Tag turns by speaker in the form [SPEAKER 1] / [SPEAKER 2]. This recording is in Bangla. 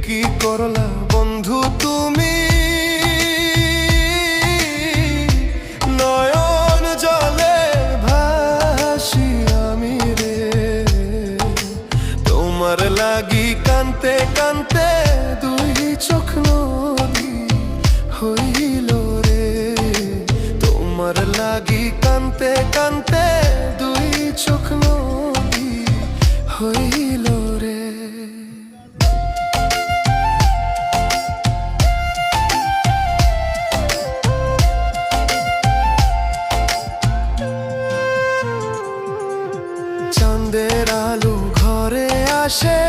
[SPEAKER 1] কি করলা বন্ধু তুমি, নয়ন জলে ভাসি আমি রে। তোমার লাগি কানতে কানতে দুই চোখ নদী হইল রে। তোমার লাগি কানতে কানতে দুই চোখ নদী হইল রে। চাঁদের আলো ঘরে আসে,